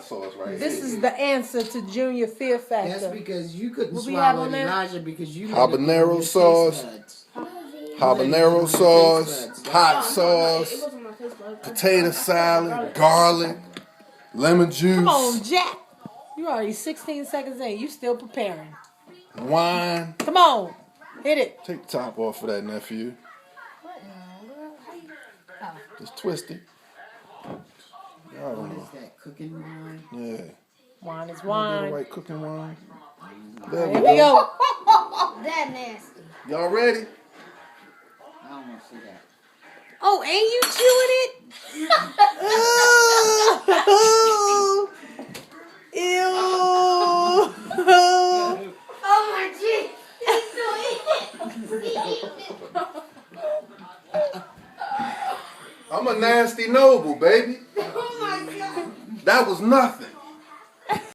sauce right This here. is the answer to Junior Fear Factor. That's because you couldn't What we have swallow on it, there? Elijah, because you Habanero sauce. Habanero sauce, hot sauce, potato salad, garlic, lemon juice. Come on, Jack. You already 16 seconds in. You still preparing. Wine. Come on. Hit it. Take the top off of that, nephew. Just twist it. What is that, cooking wine? Yeah. Wine is Get the wine. right cooking wine. There Here we go. That nasty. Y'all ready? I don't want to see that. Oh, ain't you chewing it? Ew. Oh my G. He's still eating it. I'm a nasty noble, baby. Oh my God. That was nothing.